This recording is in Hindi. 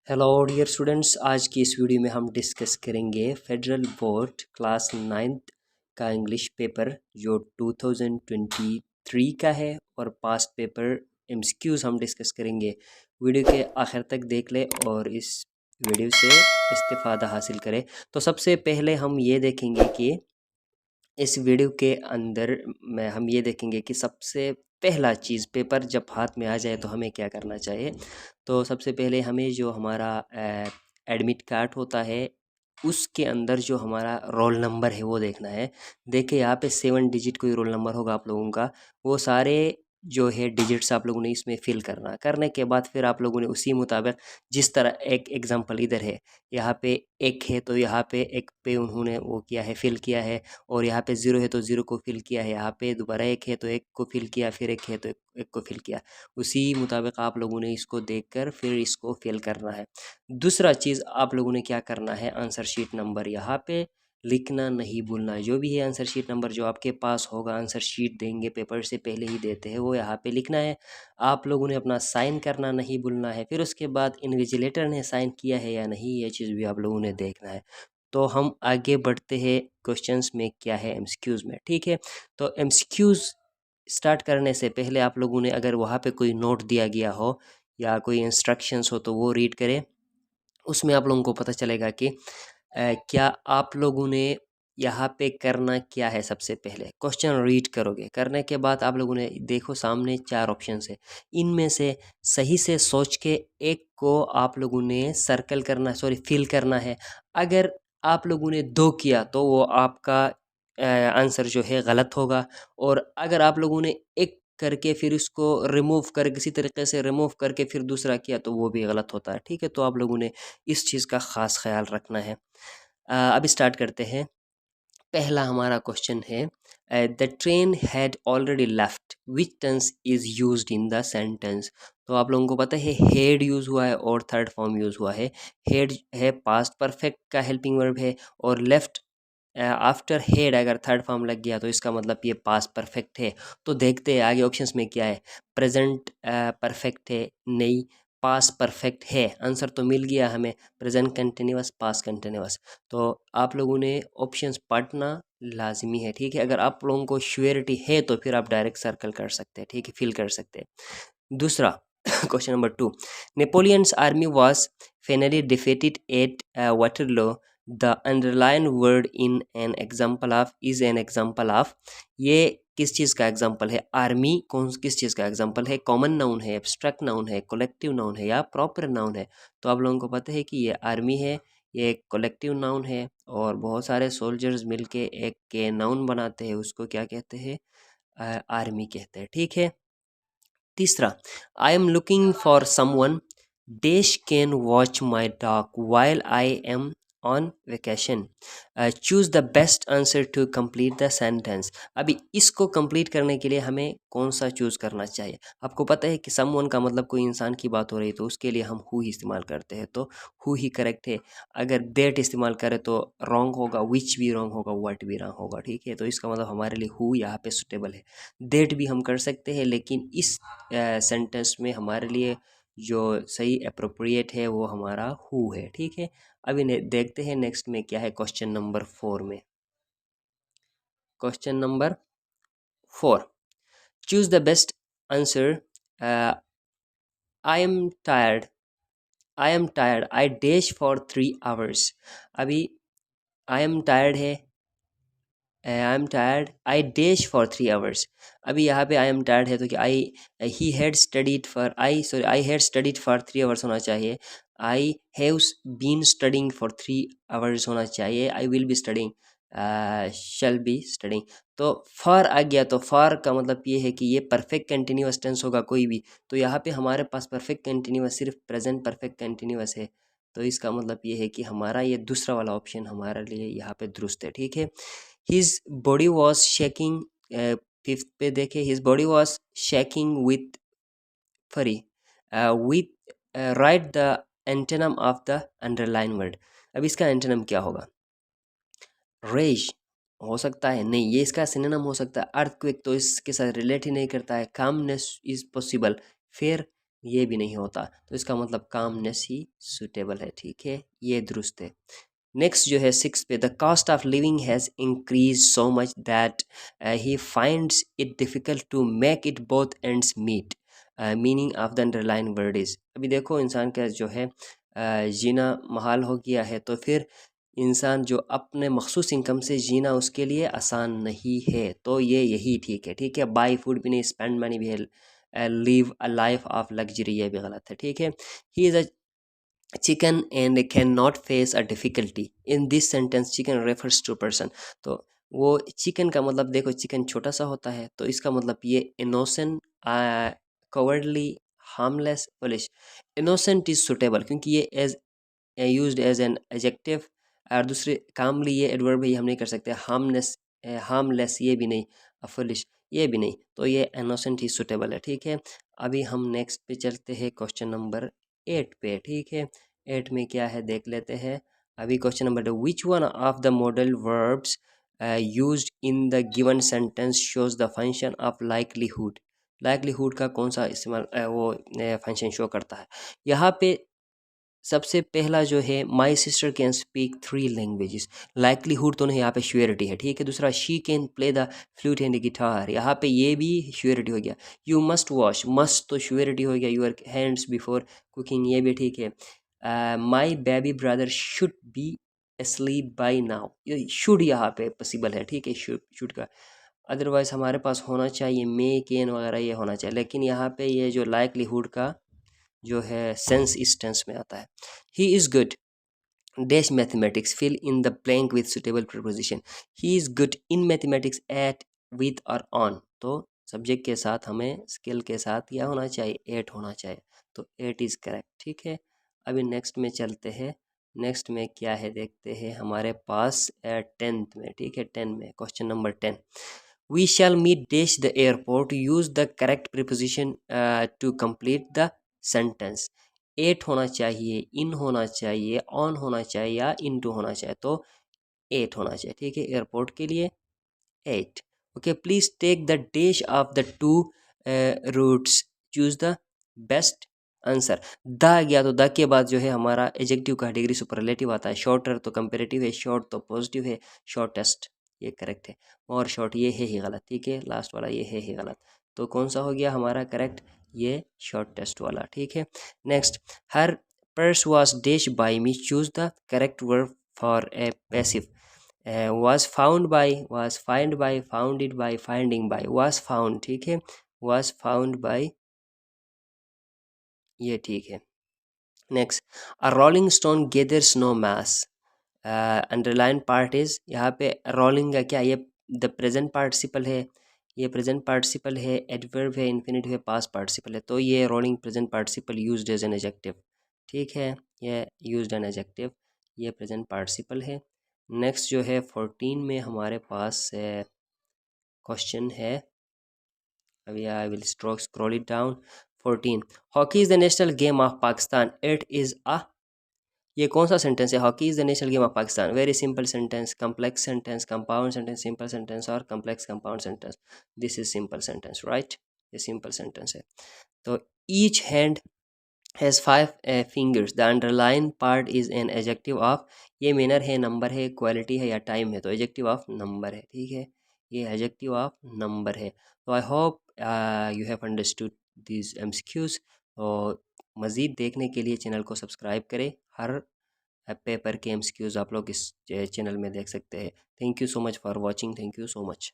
हेलो डियर स्टूडेंट्स, आज की इस वीडियो में हम डिस्कस करेंगे फेडरल बोर्ड क्लास 9th का इंग्लिश पेपर जो 2023 का है और पास्ट पेपर एमसीक्यूज हम डिस्कस करेंगे। वीडियो के आखिर तक देख ले और इस वीडियो से इस्तिफ़ादा हासिल करें। तो सबसे पहले हम ये देखेंगे कि इस वीडियो के अंदर में हम ये देखेंगे कि सबसे पहला चीज़ पेपर जब हाथ में आ जाए तो हमें क्या करना चाहिए। तो सबसे पहले हमें जो हमारा एडमिट कार्ड होता है उसके अंदर जो हमारा रोल नंबर है वो देखना है। देखिए यहाँ पे 7 डिजिट कोई रोल नंबर होगा आप लोगों का, वो सारे जो है डिजिट्स आप लोगों ने इसमें फिल करना। करने के बाद फिर आप लोगों ने उसी मुताबिक जिस तरह एक एग्जांपल इधर है, यहाँ पे एक है तो यहाँ पे एक पे उन्होंने वो किया है, फिल किया है, और यहाँ पे ज़ीरो है तो ज़ीरो को फिल किया है, यहाँ पे दोबारा एक है तो एक को फिल किया, फिर एक है तो एक को फिल किया। उसी मुताबिक आप लोगों ने इसको देखकर फिर इसको फिल करना है। दूसरा चीज़ आप लोगों ने क्या करना है, आंसर शीट नंबर यहाँ पे लिखना नहीं भूलना है। जो भी है आंसर शीट नंबर जो आपके पास होगा, आंसर शीट देंगे पेपर से पहले ही देते हैं, वो यहाँ पे लिखना है। आप लोगों ने अपना साइन करना नहीं भूलना है। फिर उसके बाद इन्विजिलेटर ने साइन किया है या नहीं, ये चीज़ भी आप लोगों ने देखना है। तो हम आगे बढ़ते हैं क्वेश्चंस में, क्या है एमसीक्यूज़ में। ठीक है, तो एमसीक्यूज़ स्टार्ट करने से पहले आप लोगों ने अगर वहाँ पे कोई नोट दिया गया हो या कोई इंस्ट्रक्शंस हो तो वो रीड करें। उसमें आप लोगों को पता चलेगा कि क्या आप लोगों ने यहाँ पे करना क्या है। सबसे पहले क्वेश्चन रीड करोगे, करने के बाद आप लोगों ने देखो सामने 4 ऑप्शन है, इनमें से सही से सोच के एक को आप लोगों ने सर्कल करना, सॉरी फिल करना है। अगर आप लोगों ने 2 किया तो वो आपका आंसर जो है गलत होगा, और अगर आप लोगों ने एक करके फिर उसको रिमूव कर किसी तरीके से रिमूव करके फिर दूसरा किया तो वो भी गलत होता है। ठीक है, तो आप लोगों ने इस चीज़ का ख़ास ख्याल रखना है। अब स्टार्ट करते हैं। पहला हमारा क्वेश्चन है, the train had already left, which tense is used in the sentence. तो आप लोगों को पता है हेड यूज़ हुआ है और थर्ड फॉर्म यूज़ हुआ है। हेड है पास्ट परफेक्ट का हेल्पिंग वर्ब है, और लेफ्ट आफ्टर हेड अगर थर्ड फॉर्म लग गया तो इसका मतलब ये पास्ट परफेक्ट है। तो देखते हैं आगे ऑप्शंस में क्या है। प्रेजेंट परफेक्ट है, नहीं। पास्ट परफेक्ट है, आंसर तो मिल गया हमें, प्रेजेंट कंटिन्यूअस, पास्ट कंटिन्यूअस। तो आप लोगों ने ऑप्शंस पढ़ना लाजमी है। ठीक है, अगर आप लोगों को श्योरिटी है तो फिर आप डायरेक्ट सर्कल कर सकते हैं। ठीक है, फिल कर सकते हैं। दूसरा question number 2, Napoleon's army was finally defeated at Waterloo, the underline word in an example of is an example of. ये किस चीज़ का एग्जाम्पल है? आर्मी कौन किस चीज़ का एग्जाम्पल है? कॉमन नाउन है, एब्स्ट्रैक्ट नाउन है, कलेक्टिव नाउन है, या प्रॉपर नाउन है? तो आप लोगों को पता है कि ये आर्मी है, ये एक कलेक्टिव नाउन है, और बहुत सारे सोल्जर्स मिलके एक के नाउन बनाते हैं, उसको क्या कहते हैं? आर्मी कहते हैं। ठीक है। तीसरा, I am looking for someone dash can watch my dog while I am on vacation, choose the best answer to complete the sentence. अभी इसको कंप्लीट करने के लिए हमें कौन सा चूज़ करना चाहिए? आपको पता है कि समवन का मतलब कोई इंसान की बात हो रही है तो उसके लिए हम हु ही इस्तेमाल करते हैं, तो हु ही करेक्ट है। अगर देट इस्तेमाल करें तो रॉन्ग होगा, विच भी रॉन्ग होगा, व्हाट भी रॉन्ग होगा। ठीक है, तो इसका मतलब हमारे लिए हु यहाँ पे सुटेबल है। देट भी हम कर सकते हैं, लेकिन इस सेंटेंस में हमारे लिए जो सही अप्रोप्रिएट है वो हमारा हु है। ठीक है, अभी देखते हैं नेक्स्ट में क्या है। क्वेश्चन नंबर 4 में, question number 4, choose the best answer. I am tired, I am tired, I dash for 3 hours। अभी आई एम टायर्ड है, I am tired, I dash for 3 hours। अभी यहाँ पे आई एम टायर्ड है तो कि I he had studied for, I had studied for 3 hours होना चाहिए। I have been studying for 3 hours होना चाहिए। I will be studying, shall be studying. तो फॉर आ गया तो फॉर का मतलब ये है कि ये परफेक्ट कंटिन्यूअस टेंस होगा कोई भी, तो यहाँ पे हमारे पास परफेक्ट कंटिन्यूअस सिर्फ प्रेजेंट परफेक्ट कंटिन्यूअस है। तो इसका मतलब ये है कि हमारा ये दूसरा वाला ऑप्शन हमारे लिए यहाँ पे दुरुस्त है। ठीक है, his body was shaking, fifth पे देखे, his body was shaking with fury, with write the antonym of the underline word. अब इसका एंटेनम क्या होगा? रेज हो सकता है, नहीं, ये इसका सिनोनिम हो सकता है। अर्थक्वेक तो इसके साथ रिलेट ही नहीं करता है। कामनेस इज पॉसिबल, फिर ये भी नहीं होता, तो इसका मतलब कामनेस ही सूटेबल है, ठीक है, ये दुरुस्त है। नेक्स्ट जो है सिक्स पे, the cost of living has increase so much that he finds it difficult to make it both ends meet. Meaning of the underline word is, अभी देखो इंसान का जो है जीना महाल हो गया है, तो फिर इंसान जो अपने मखसूस इनकम से जीना उसके लिए आसान नहीं है, तो ये यही ठीक है, ठीक है। बाई फूड भी नहीं, स्पेंड मनी भी है, live a life of luxury, ये भी गलत है, ठीक है। He is a chicken and cannot face a difficulty, in this sentence chicken refers to person। तो वो चिकन का मतलब देखो, चिकन छोटा सा होता है, तो इसका मतलब ये innocent, cowardly, harmless, foolish. Innocent is suitable क्योंकि ये as used as an adjective, और दूसरे कामली ये एडवर्ब ही हम नहीं कर सकते। हार्मनेस, हार्मलेस ये भी नहीं, फुलिश ये भी नहीं, तो ये इनोसेंट ही सुटेबल है, ठीक है। अभी हम नेक्स्ट पे चलते हैं, क्वेश्चन नंबर 8 पे, ठीक है। 8 में क्या है देख लेते हैं। अभी question number 2, which one of the modal verbs used in the given sentence shows the function of likelihood. Likelihood का कौन सा इस्तेमाल वो फंक्शन शो करता है। यहाँ पे सबसे पहला जो है, my sister can speak 3 languages, likelihood तो नहीं, यहाँ पे श्योरिटी है, ठीक है। दूसरा, she can play the flute and guitar, यहाँ पे ये भी श्योरिटी हो गया। यू मस्ट वॉश, मस्ट तो श्योरिटी हो गया, यूर हैंड्स बिफोर कुकिंग, ये भी ठीक है। My baby brother should be asleep by now, ये शुड यहाँ पे पॉसिबल है, ठीक है, शुड का। अदरवाइज हमारे पास होना चाहिए मे, कैन वगैरह, ये होना चाहिए, लेकिन यहाँ पे ये जो लाइकलीहुड का जो है सेंस इस टेंस में आता है। He is good dash mathematics, fill in the blank with suitable preposition. He is good in mathematics at, with और ऑन, तो सब्जेक्ट के साथ हमें स्किल के साथ क्या होना चाहिए, एट होना चाहिए, तो एट इज़ करेक्ट, ठीक है। अभी नेक्स्ट में चलते हैं। नेक्स्ट में क्या है देखते हैं हमारे पास 10th में, ठीक है। 10 में question number 10, we shall meet dash the airport, use the correct preposition to complete the sentence। At होना चाहिए, इन होना चाहिए, ऑन होना चाहिए, या इनटू होना चाहिए, तो एट होना चाहिए, ठीक है। एयरपोर्ट के लिए at. Okay, please take the dash of the two roots, choose the best answer. The आ गया तो द के बाद जो है हमारा एजेक्टिव का डिग्री सुपरलेटिव आता है। शॉर्टर तो कंपेरेटिव है, शॉर्ट तो पॉजिटिव है, शॉर्टेस्ट ये करेक्ट है, और शॉर्ट ये है ही गलत, ठीक है। लास्ट वाला ये है ही गलत, तो कौन सा हो गया हमारा करेक्ट, ये शॉर्टेस्ट वाला, ठीक है। Next, her purse was dash by me, choose the correct verb for a passive. was found by, was find by, founded by, finding by, was found, ठीक है, was found by, ये ठीक है। Next, a rolling stone gathers no moss, underline part is, यहाँ पे रोलिंग का क्या, ये द प्रेजेंट पार्टिसिपल है, ये प्रेजेंट पार्टिसिपल है, एडवर्ब है, इन्फिनिटिव है, पास्ट पार्टिसिपल है, तो ये rolling present participle used as an adjective, ठीक है, ये यूज्ड एन एडजेक्टिव, ये प्रेजेंट पार्टिसिपल है। नेक्स्ट जो है 14 में हमारे पास क्वेश्चन है, अभी I will scroll it down. 14, hockey is the national game of Pakistan, it is a, ये कौन सा सेंटेंस है, hockey is the national game of Pakistan. Very simple sentence, complex sentence, compound sentence, simple sentence और complex compound sentence. This is simple sentence, right, ये सिंपल सेंटेंस है। तो each hand has 5 fingers, the underline part is an adjective of, ये मैनर है, नंबर है, क्वालिटी है, या टाइम है, तो एडजेक्टिव ऑफ नंबर है, ठीक है, ये एडजेक्टिव ऑफ नंबर है। तो I hope you have understood this MCQs. तो मज़ीद देखने के लिए चैनल को सब्सक्राइब करें, हर पेपर के एमसीक्यूज आप लोग इस चैनल में देख सकते हैं। Thank you so much for watching, thank you so much.